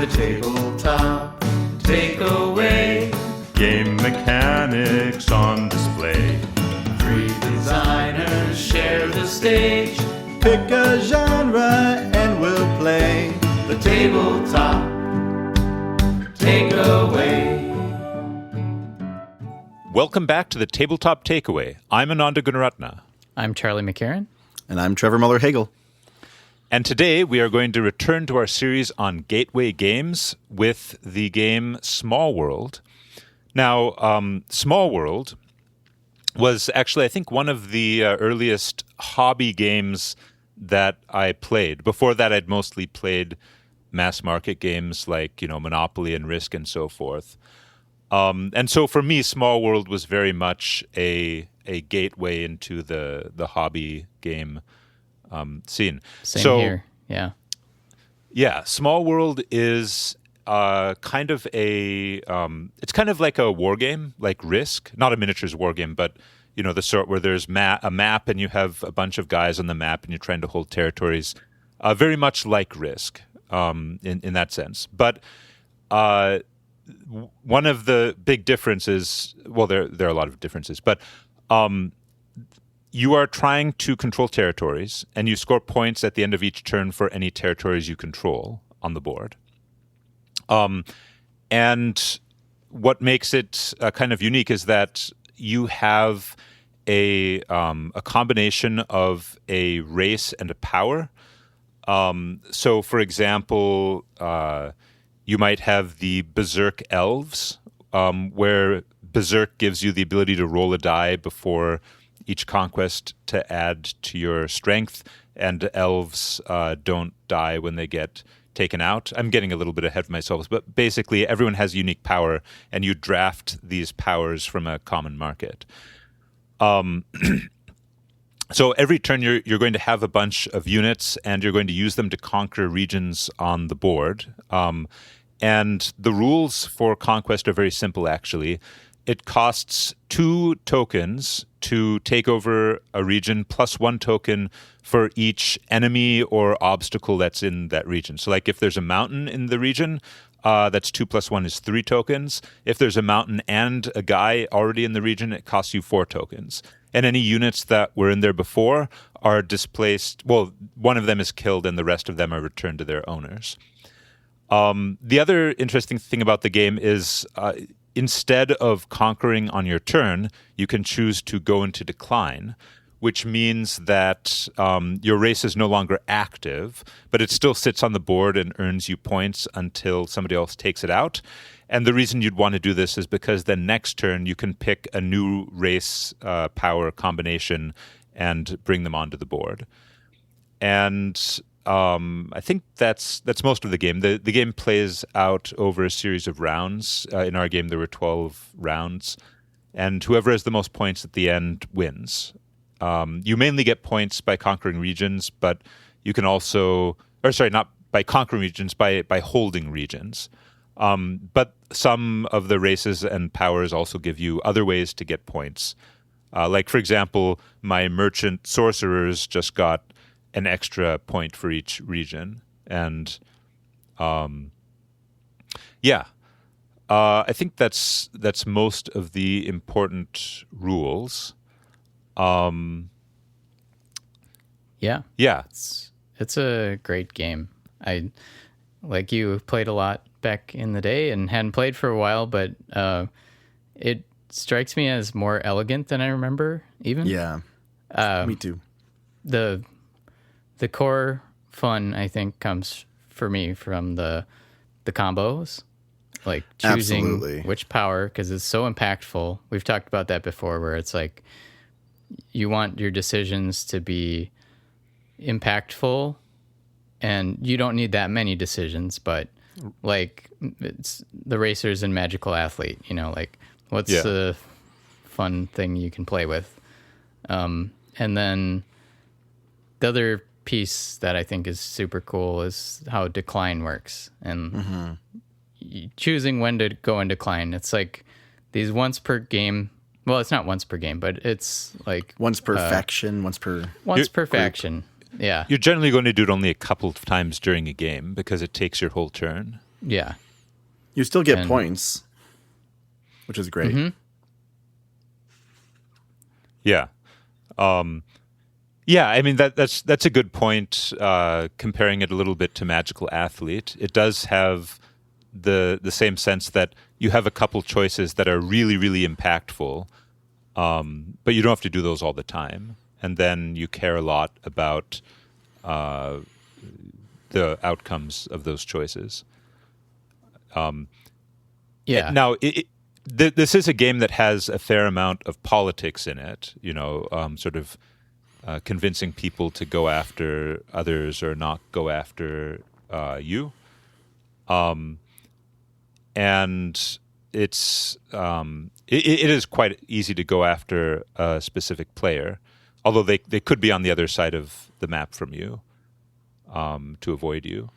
The tabletop takeaway. Game mechanics on display. 3 designers share the stage. Pick a genre and we'll play. The tabletop takeaway. Welcome back to the Tabletop Takeaway. I'm Ananda Gunaratna. I'm Charlie McCarran. And I'm Trevor Muller-Hagel. And today we are going to return to our series on gateway games with the game Small World. Now, Small World was actually, I think, one of the earliest hobby games that I played. Before that, I'd mostly played mass market games like, Monopoly and Risk and so forth. And so for me, Small World was very much a gateway into the hobby game scene. Same here, yeah. Yeah, Small World is kind of it's kind of like a war game, like Risk. Not a miniatures war game, but, the sort where there's a map and you have a bunch of guys on the map and you're trying to hold territories. Very much like Risk in that sense. But one of the big differences, well, there are a lot of differences, but you are trying to control territories, and you score points at the end of each turn for any territories you control on the board. And what makes it kind of unique is that you have a combination of a race and a power. So, for example, you might have the Berserk Elves, where Berserk gives you the ability to roll a die before each conquest to add to your strength, and elves don't die when they get taken out. I'm getting a little bit ahead of myself, but basically everyone has unique power, and you draft these powers from a common market. So every turn you're going to have a bunch of units, and you're going to use them to conquer regions on the board. And the rules for conquest are very simple, actually. It costs 2 tokens to take over a region, plus 1 token for each enemy or obstacle that's in that region. So like if there's a mountain in the region, that's 2 plus 1 is 3 tokens. If there's a mountain and a guy already in the region, it costs you 4 tokens. And any units that were in there before are displaced. Well, one of them is killed and the rest of them are returned to their owners. The other interesting thing about the game is instead of conquering on your turn, you can choose to go into decline, which means that your race is no longer active, but it still sits on the board and earns you points until somebody else takes it out. And the reason you'd want to do this is because then next turn you can pick a new race power combination and bring them onto the board. And I think that's most of the game. The game plays out over a series of rounds. In our game, there were 12 rounds, and whoever has the most points at the end wins. You mainly get points by conquering regions, but you can also, not by conquering regions, by holding regions. But some of the races and powers also give you other ways to get points. Like, for example, my merchant sorcerers just got an extra point for each region. And I think that's most of the important rules. Yeah. It's a great game. I, like you, played a lot back in the day and hadn't played for a while, but it strikes me as more elegant than I remember, even. Yeah, me too. The core fun, I think, comes for me from the combos, like choosing Absolutely. Which power, because it's so impactful. We've talked about that before, where it's like you want your decisions to be impactful, and you don't need that many decisions, but like it's the racers and magical athlete, like what's the fun thing you can play with? And then the other piece that I think is super cool is how decline works, and choosing when to go in decline. It's like these once per game. Well, it's not once per game, but it's like once per faction, once per faction. Yeah, You're generally going to do it only a couple of times during a game because it takes your whole turn. Yeah. You still get And- points, which is great. Mhm. Yeah. Yeah, I mean that's a good point. Comparing it a little bit to Magical Athlete, it does have the same sense that you have a couple choices that are really, really impactful, but you don't have to do those all the time. And then you care a lot about the outcomes of those choices. Yeah. Now, this is a game that has a fair amount of politics in it. Sort of convincing people to go after others or not go after you. And it's it is quite easy to go after a specific player, although they could be on the other side of the map from you to avoid you.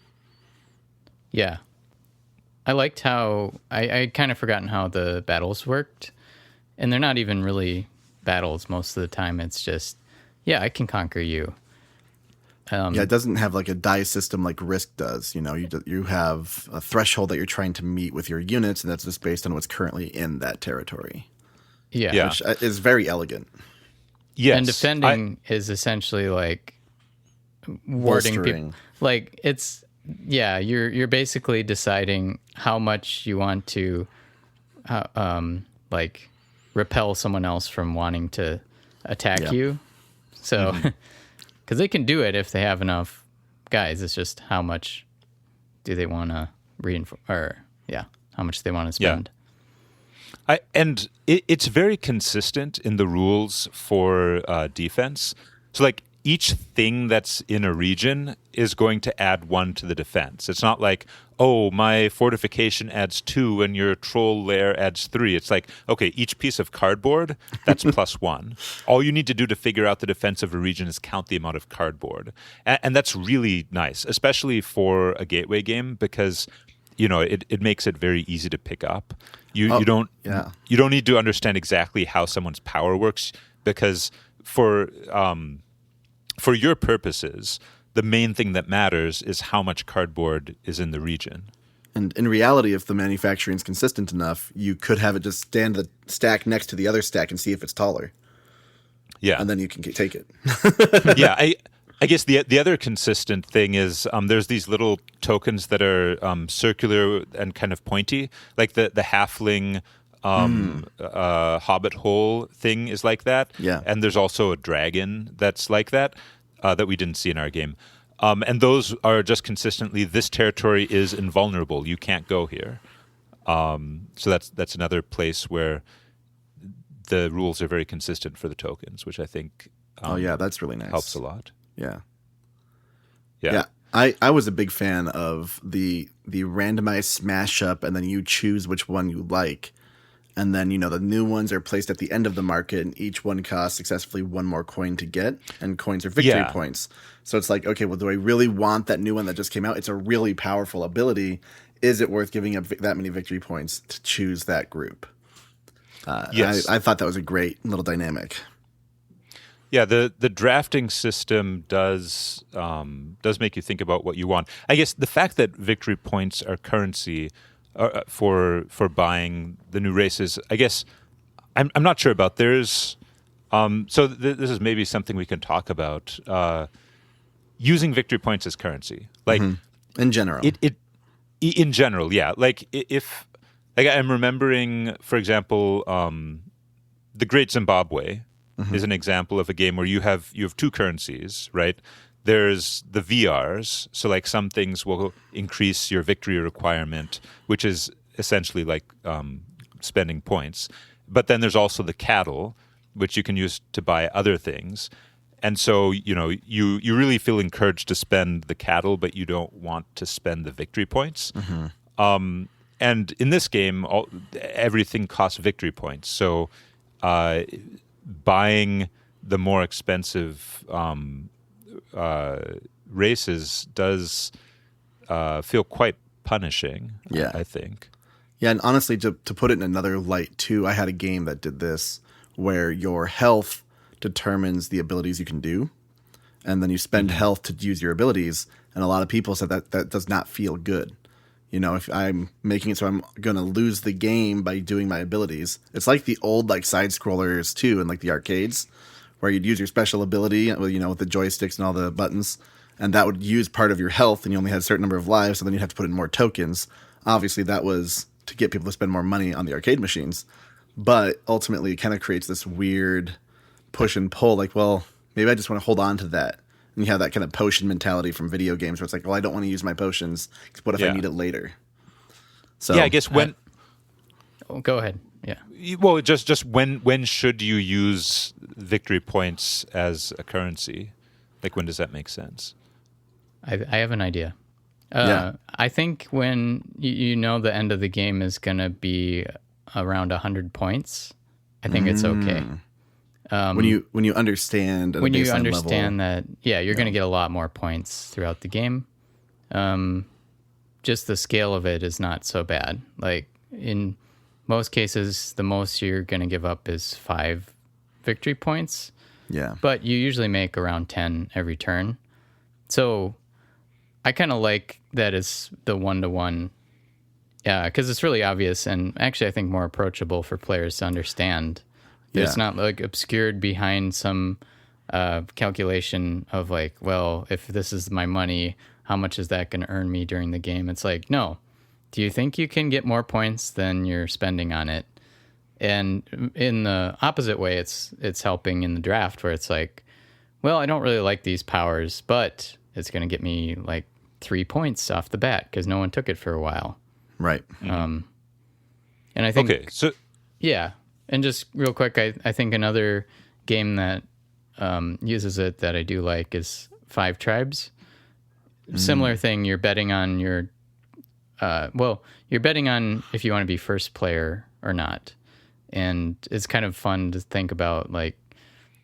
Yeah. I liked how I kind of forgotten how the battles worked, and they're not even really battles most of the time. It's just, yeah, I can conquer you. Yeah, it doesn't have like a die system like Risk does. You have a threshold that you're trying to meet with your units, and that's just based on what's currently in that territory, Yeah. which is very elegant. Yes, And defending is essentially like warding Bolstering. people. Like it's, yeah, you're basically deciding how much you want to, like repel someone else from wanting to attack Yeah. you. So, because they can do it if they have enough guys. It's just how much do they want to reinforce, or how much they want to spend. It's very consistent in the rules for defense. So, like, each thing that's in a region is going to add 1 to the defense. It's not like, oh, my fortification adds 2 and your troll lair adds 3. It's like, okay, each piece of cardboard, that's +1. All you need to do to figure out the defense of a region is count the amount of cardboard. And that's really nice, especially for a gateway game, because it makes it very easy to pick up. You don't need to understand exactly how someone's power works, because for your purposes, the main thing that matters is how much cardboard is in the region. And in reality, if the manufacturing is consistent enough, you could have it just stand the stack next to the other stack and see if it's taller. Yeah, And then you can take it. yeah. I guess the other consistent thing is there's these little tokens that are circular and kind of pointy, like the halfling hobbit hole thing is like that. Yeah. And there's also a dragon that's like that we didn't see in our game. And those are just consistently, this territory is invulnerable. You can't go here. So that's another place where the rules are very consistent for the tokens, which I think That's really nice. helps a lot. Yeah. Yeah. I was a big fan of the randomized smash up, and then you choose which one you like. And then, the new ones are placed at the end of the market, and each one costs successfully 1 more coin to get, and coins are victory points. So it's like, okay, well, do I really want that new one that just came out? It's a really powerful ability. Is it worth giving up that many victory points to choose that group? Yes. I thought that was a great little dynamic. Yeah, the drafting system does make you think about what you want. I guess the fact that victory points are currency for buying the new races, I guess I'm not sure about. There's this is maybe something we can talk about. Using victory points as currency, like In general. in general, yeah. Like if I'm remembering, for example, the Great Zimbabwe is an example of a game where you have 2 currencies, right? There's the VRs, so like some things will increase your victory requirement, which is essentially like spending points. But then there's also the cattle, which you can use to buy other things. And so, you really feel encouraged to spend the cattle, but you don't want to spend the victory points. And in this game, everything costs victory points. So buying the more expensive races does feel quite punishing, Yeah. I think. Yeah, and honestly, to put it in another light, too, I had a game that did this where your health determines the abilities you can do, and then you spend health to use your abilities, and a lot of people said that does not feel good. You know, if I'm making it so I'm going to lose the game by doing my abilities. It's like the old like side scrollers too, in like the arcades, where you'd use your special ability, you know, with the joysticks and all the buttons, and that would use part of your health, and you only had a certain number of lives, so then you'd have to put in more tokens. Obviously, that was to get people to spend more money on the arcade machines, but ultimately, it kind of creates this weird push and pull. Like, well, maybe I just want to hold on to that. And you have that kind of potion mentality from video games where it's like, well, I don't want to use my potions. What if I need it later? So yeah, I guess when. Go ahead. Yeah. Well, just when should you use victory points as a currency? Like, when does that make sense? I have an idea. Yeah. I think when you know the end of the game is going to be around 100 points, I think it's okay. When you understand at when a you baseline understand level, that, you're going to get a lot more points throughout the game. Just the scale of it is not so bad. Like in most cases, the most you're going to give up is 5 victory points, yeah, but you usually make around 10 every turn. So I kind of like that it's the 1-to-1. Yeah, because it's really obvious and actually I think more approachable for players to understand. It's not like obscured behind some calculation of like, well, if this is my money, how much is that going to earn me during the game? It's like, no. Do you think you can get more points than you're spending on it? And in the opposite way, it's helping in the draft where it's like, well, I don't really like these powers, but it's going to get me like 3 points off the bat because no one took it for a while. right. And I think, Okay, so yeah. And just real quick, I think another game that uses it that I do like is Five Tribes. Similar thing, you're betting on you're betting on if you want to be first player or not. And it's kind of fun to think about, like,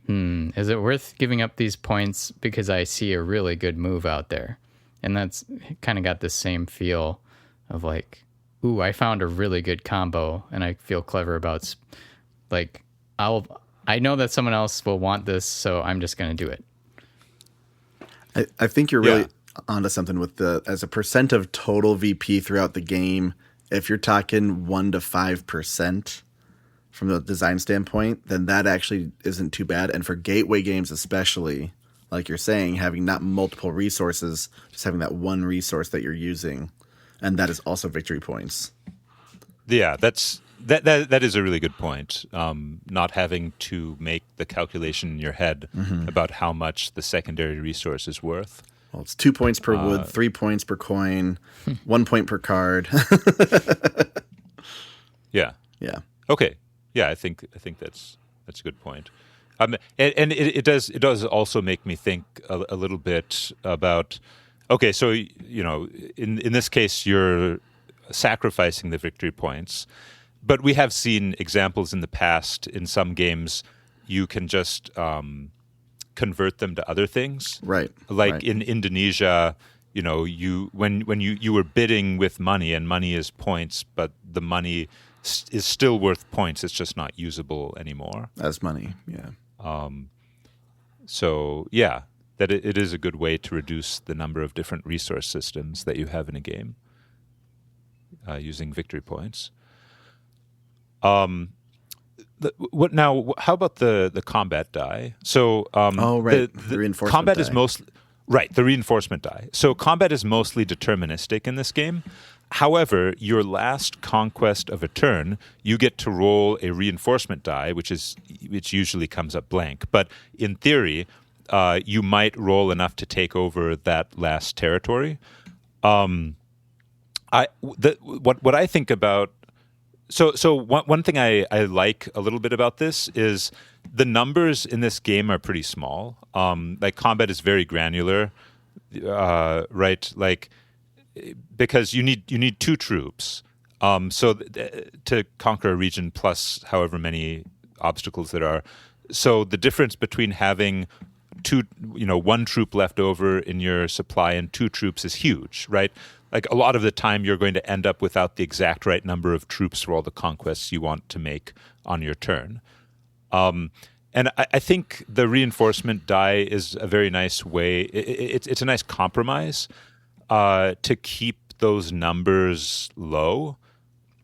is it worth giving up these points because I see a really good move out there? And that's kind of got the same feel of like, ooh, I found a really good combo and I feel clever about, like, I know that someone else will want this, so I'm just going to do it. I think you're really onto something with as a percent of total VP throughout the game. If you're talking 1 to 5% from the design standpoint, then that actually isn't too bad. And for gateway games, especially, like you're saying, having not multiple resources, just having that one resource that you're using, and that is also victory points. Yeah, that is a really good point. Not having to make the calculation in your head about how much the secondary resource is worth. Well, it's 2 points per wood, 3 points per coin, 1 point per card. Yeah. Yeah. Okay. Yeah, I think that's a good point. And it does also make me think a little bit about. Okay, so in this case, you're sacrificing the victory points. But we have seen examples in the past in some games you can just convert them to other things. Right. Like in Indonesia, when you were bidding with money, and money is points, but the money is still worth points. It's just not usable anymore. As money, yeah. So, yeah, that it is a good way to reduce the number of different resource systems that you have in a game using victory points. How about the combat die? So, the reinforcement combat die. is mostly the reinforcement die. So combat is mostly deterministic in this game. However, your last conquest of a turn, you get to roll a reinforcement die, which usually comes up blank. But in theory, you might roll enough to take over that last territory. What I think about. So one thing I like a little bit about this is the numbers in this game are pretty small. Like combat is very granular, right? Like because you need 2 troops, to conquer a region plus however many obstacles there are. So the difference between having 1 troop left over in your supply and 2 troops is huge, right? Like a lot of the time you're going to end up without the exact right number of troops for all the conquests you want to make on your turn. And I think the reinforcement die is a very nice way. It's a nice compromise to keep those numbers low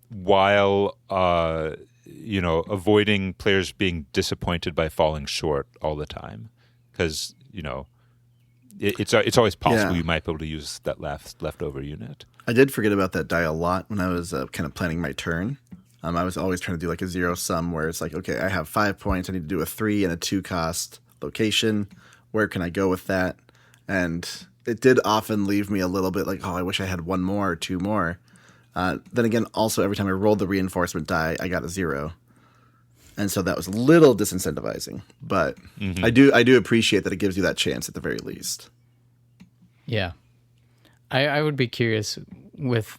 while avoiding players being disappointed by falling short all the time, because it's always possible you might be able to use that leftover unit. I did forget about that die a lot when I was kind of planning my turn. I was always trying to do like a zero sum where it's like, okay, I have 5 points. I need to do a 3 and a 2 cost location. Where can I go with that? And it did often leave me a little bit like, oh, I wish I had 1 more or 2 more. Then again, also every time I rolled the reinforcement die, I got a 0. And so that was a little disincentivizing. But I do appreciate that it gives you that chance at the very least. Yeah. I would be curious with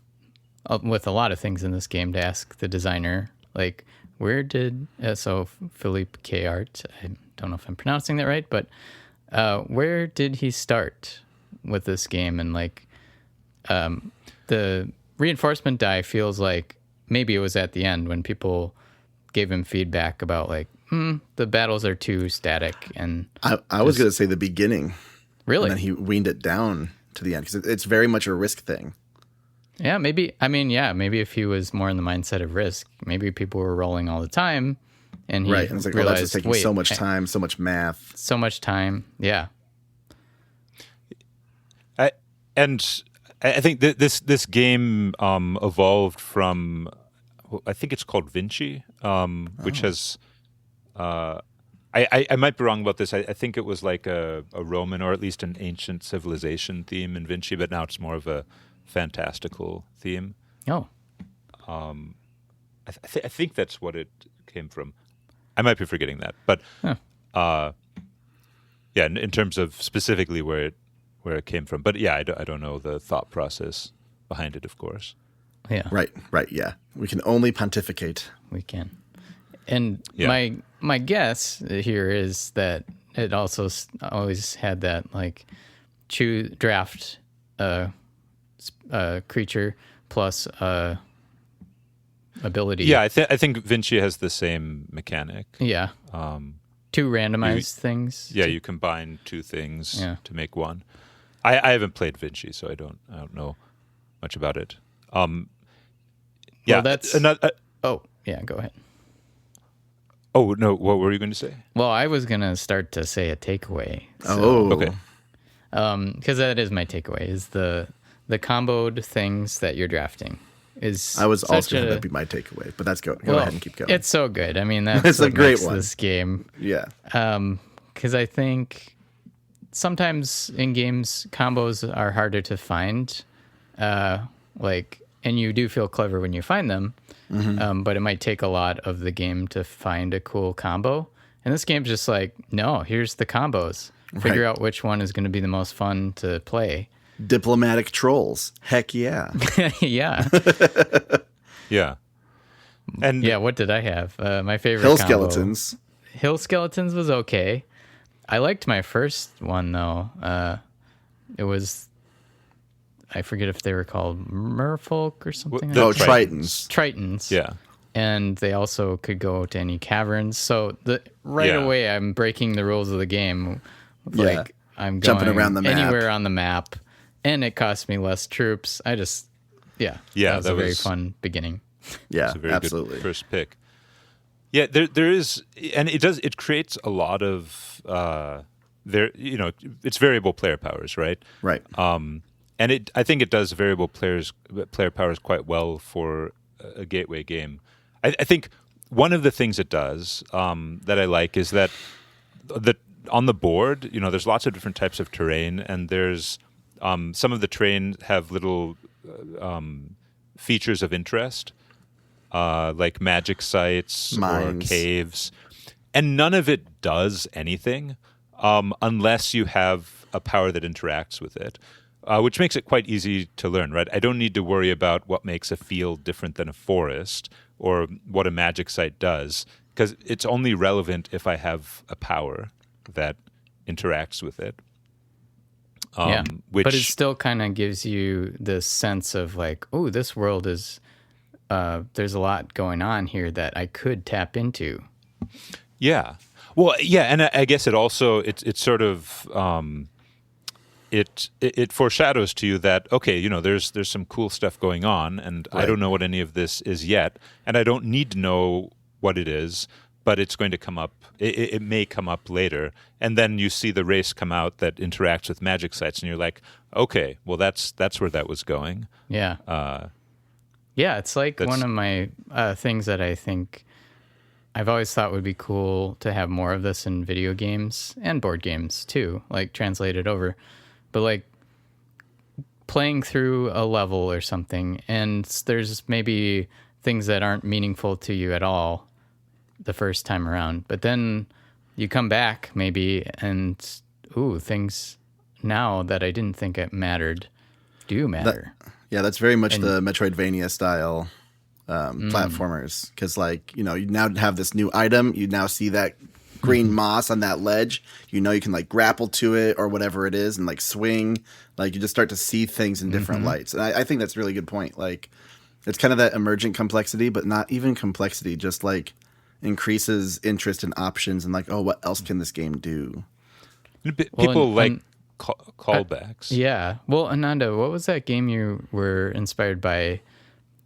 a lot of things in this game to ask the designer, like, where did Philippe K. Art, I don't know if I'm pronouncing that right, but where did he start with this game? And like the reinforcement die feels like maybe it was at the end when people gave him feedback about like, the battles are too static. And I was going to say the beginning. Really? And then he weaned it down to the end because it's very much a risk thing. Yeah, maybe. I mean, yeah, maybe if he was more in the mindset of risk, maybe people were rolling all the time, and he and it's like, realized, that's just taking so much time, so much math, so much time. Yeah, I think this game evolved from, I think it's called Vinci, which has. I might be wrong about this. I think it was like a Roman or at least an ancient civilization theme in Vinci, but now it's more of a fantastical theme. Oh. I think that's what it came from. I might be forgetting that, but in terms of specifically where it came from. But yeah, I don't know the thought process behind it, of course. Yeah. Right. Yeah. We can only pontificate. We can. And my guess here is that it also always had that like draft creature plus ability. Yeah, I think Vinci has the same mechanic. Yeah. 2 randomized things. Yeah, you combine 2 things to make 1. I haven't played Vinci, so I don't know much about it. Well, that's another. Go ahead. Oh no, what were you going to say? Well, I was going to start to say a takeaway. Okay. Because that is my takeaway, is the comboed things that you're drafting. I was also going to have that be my takeaway, but go ahead and keep going. It's so good. I mean, that's it's what a great makes one. This game. Yeah. Because I think sometimes in games combos are harder to find, and you do feel clever when you find them. Mm-hmm. But it might take a lot of the game to find a cool combo. And this game's just like, no, here's the combos. Figure out which one is going to be the most fun to play. Diplomatic trolls. Heck yeah. Yeah. Yeah. And yeah, what did I have? My favorite Hill combo. Skeletons. Hill Skeletons was okay. I liked my first one, though. It was... I forget if they were called merfolk or something. Tritons. Tritons. Yeah. And they also could go to any caverns. So away, I'm breaking the rules of the game. Like I'm jumping going around the map. Anywhere on the map, and it cost me less troops. That was a very fun beginning. Yeah, it's a very absolutely. Good first pick. Yeah, there is, and it creates a lot of it's variable player powers, right? Right. And I think it does variable player powers quite well for a gateway game. I think one of the things it does that I like is that on the board, there's lots of different types of terrain, and there's some of the terrain have little features of interest, like magic sites Mines. Or caves, and none of it does anything unless you have a power that interacts with it. Which makes it quite easy to learn, right? I don't need to worry about what makes a field different than a forest or what a magic site does, because it's only relevant if I have a power that interacts with it. But it still kind of gives you this sense of like, oh, this world is, there's a lot going on here that I could tap into. Yeah. Well, yeah, and I guess it also, it's sort of... it foreshadows to you that, okay, you know, there's some cool stuff going on, and I don't know what any of this is yet, and I don't need to know what it is, but it's going to come up. It may come up later, and then you see the race come out that interacts with magic sites, and you're like, okay, well, that's where that was going. Yeah. Yeah, it's like one of my things that I think I've always thought would be cool to have more of this in video games and board games too, like translated over. But like playing through a level or something, and there's maybe things that aren't meaningful to you at all the first time around, but then you come back maybe and things now that I didn't think it mattered do matter. That's very much the Metroidvania style platformers, because like, you know, you now have this new item, you now see that green moss on that ledge, you know, you can like grapple to it or whatever it is and like swing, like you just start to see things in different lights. And I think that's a really good point. Like it's kind of that emergent complexity, but not even complexity, just like increases interest and options and like, oh, what else can this game do? People callbacks. Yeah. Well, Ananda, what was that game you were inspired by?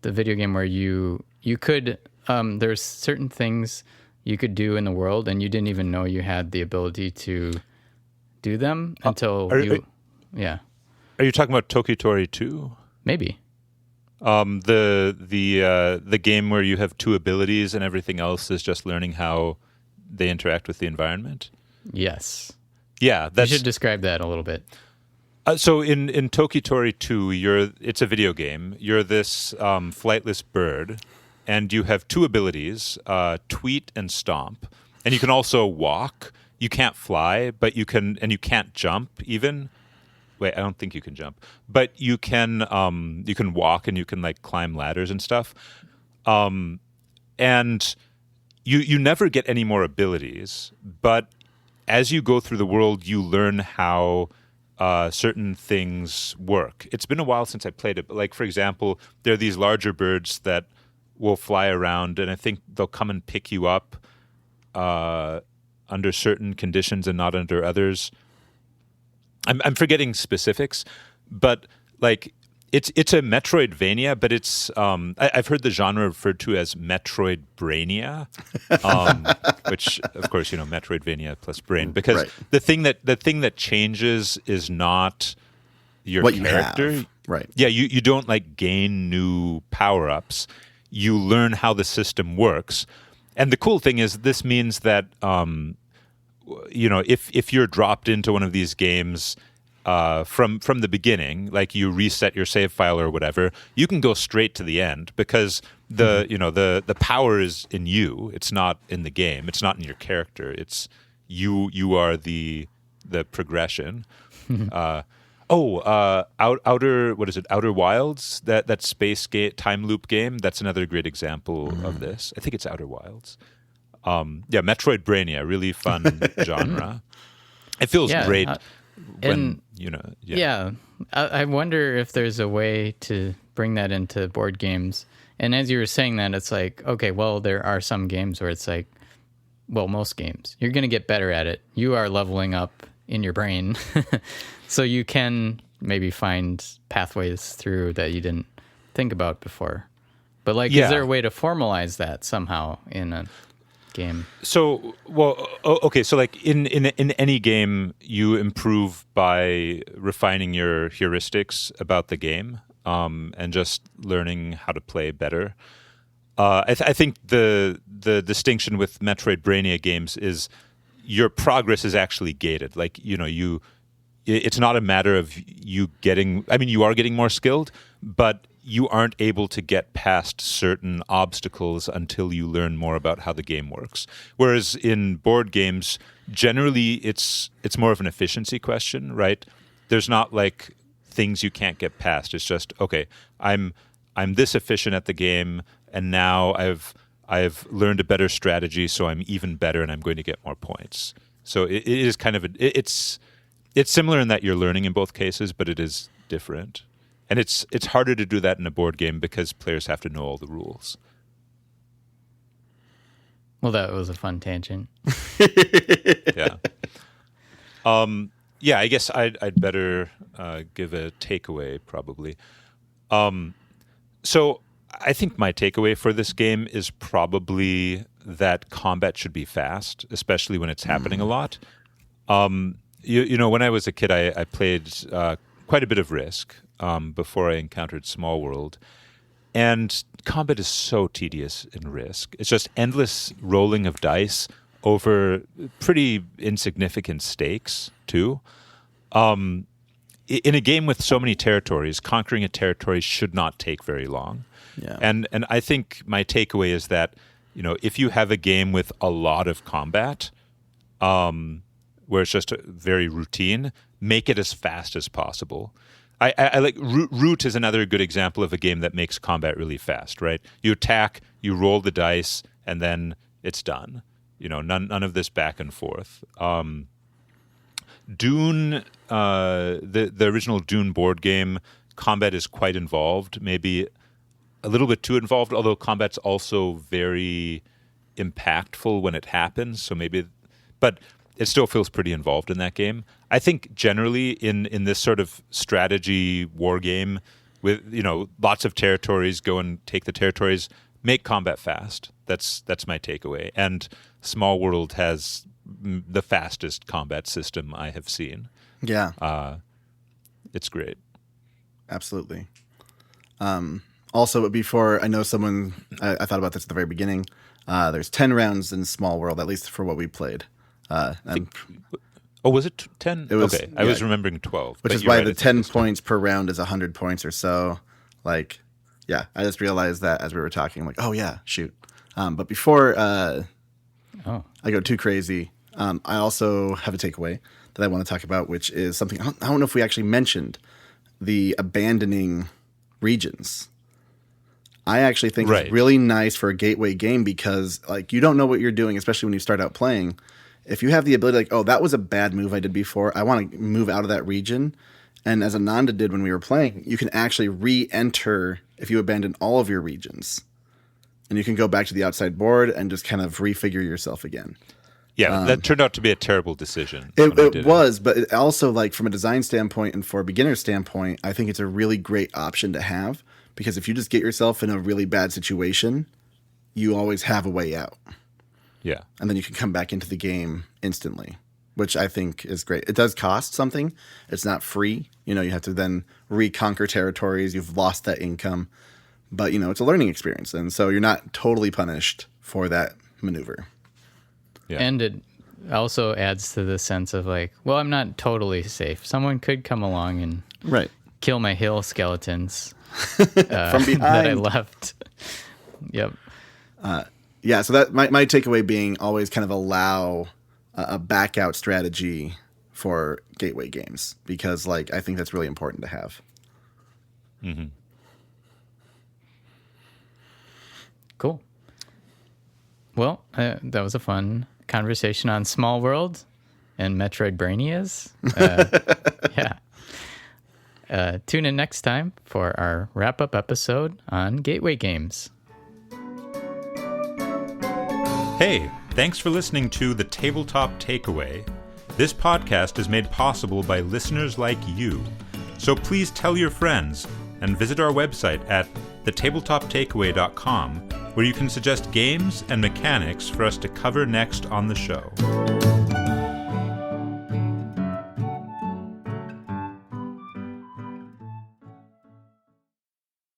The video game where you could there's certain things you could do in the world and you didn't even know you had the ability to do them until Are you you talking about Tokitori 2? Maybe. The game where you have two abilities and everything else is just learning how they interact with the environment? Yes. Yeah, you should describe that a little bit. So in Tokitori 2, it's a video game. You're this flightless bird, and you have two abilities, tweet and stomp. And you can also walk. You can't fly, but you can, and you can't jump even. Wait, I don't think you can jump, but you can walk and you can like climb ladders and stuff. And you never get any more abilities, but as you go through the world, you learn how certain things work. It's been a while since I played it, but like, for example, there are these larger birds that will fly around, and I think they'll come and pick you up under certain conditions and not under others. I'm forgetting specifics, but like it's a Metroidvania, but it's I've heard the genre referred to as Metroid Brainia, which of course, you know, Metroidvania plus brain, because the thing that changes is not your what character. You have. Right. Yeah, you don't like gain new power-ups. You learn how the system works. And the cool thing is this means that you know, if you're dropped into one of these games from the beginning, like you reset your save file or whatever, you can go straight to the end because the power is in you. It's not in the game. It's not in your character. It's you are the progression. Outer Wilds, that space time loop game. That's another great example of this. I think it's Outer Wilds. Metroid Brainia, really fun genre. It feels great when, you know. Yeah. I wonder if there's a way to bring that into board games. And as you were saying that, it's like, okay, well, there are some games where it's like, well, most games, you're going to get better at it. You are leveling up in your brain. So you can maybe find pathways through that you didn't think about before. But like, is there a way to formalize that somehow in a game? So, well, okay. So, like in any game, you improve by refining your heuristics about the game, and just learning how to play better. I think the distinction with Metroid Brainia games is your progress is actually gated. Like, you know, it's not a matter of you getting. I mean, you are getting more skilled, but you aren't able to get past certain obstacles until you learn more about how the game works. Whereas in board games, generally it's more of an efficiency question, right? There's not like things you can't get past. It's just, okay, I'm this efficient at the game, and now I've learned a better strategy, so I'm even better and I'm going to get more points. So it is kind of it's similar in that you're learning in both cases, but it is different. And it's harder to do that in a board game because players have to know all the rules. Well, that was a fun tangent. Yeah. Yeah, I guess I'd better give a takeaway probably. So I think my takeaway for this game is probably that combat should be fast, especially when it's happening a lot. You know, when I was a kid, I played quite a bit of Risk before I encountered Small World. And combat is so tedious in Risk. It's just endless rolling of dice over pretty insignificant stakes, too. In a game with so many territories, conquering a territory should not take very long. Yeah. And I think my takeaway is that, you know, if you have a game with a lot of combat, where it's just very routine, make it as fast as possible. I like Root is another good example of a game that makes combat really fast, right? You attack, you roll the dice, and then it's done. You know, none of this back and forth. Dune, the original Dune board game, combat is quite involved, maybe a little bit too involved, although combat's also very impactful when it happens. So maybe, but it still feels pretty involved in that game. I think generally in this sort of strategy war game with, you know, lots of territories, go and take the territories, make combat fast. That's my takeaway. And Small World has the fastest combat system I have seen. Yeah. It's great. Absolutely. Also, before I know someone, I thought about this at the very beginning. There's 10 rounds in Small World, at least for what we played. Was it 10? It was, okay, yeah. I was remembering 12. Which is why the 10 points per round is 100 points or so. Like, yeah, I just realized that as we were talking. I'm like, oh, yeah, shoot. But before I go too crazy, I also have a takeaway that I want to talk about, which is something, I don't know if we actually mentioned, the abandoning regions. I actually think it's really nice for a gateway game because, like, you don't know what you're doing, especially when you start out playing. If you have the ability, like, oh, that was a bad move I did before, I want to move out of that region. And as Ananda did when we were playing, you can actually re-enter if you abandon all of your regions. And you can go back to the outside board and just kind of refigure yourself again. Yeah, that turned out to be a terrible decision. It was, but it also, like, from a design standpoint and for a beginner standpoint, I think it's a really great option to have. Because if you just get yourself in a really bad situation, you always have a way out. Yeah. And then you can come back into the game instantly, which I think is great. It does cost something. It's not free. You know, you have to then reconquer territories. You've lost that income. But, you know, it's a learning experience. And so you're not totally punished for that maneuver. Yeah. And it also adds to the sense of, like, well, I'm not totally safe. Someone could come along and kill my hill skeletons from behind that I left. Yep. Yeah, so that my takeaway being always kind of allow a back out strategy for gateway games because, like, I think that's really important to have. Mm-hmm. Cool. Well, that was a fun conversation on Small World and Metroidbranias. Yeah. Tune in next time for our wrap-up episode on gateway games. Hey, thanks for listening to The Tabletop Takeaway. This podcast is made possible by listeners like you. So please tell your friends and visit our website at thetabletoptakeaway.com, where you can suggest games and mechanics for us to cover next on the show.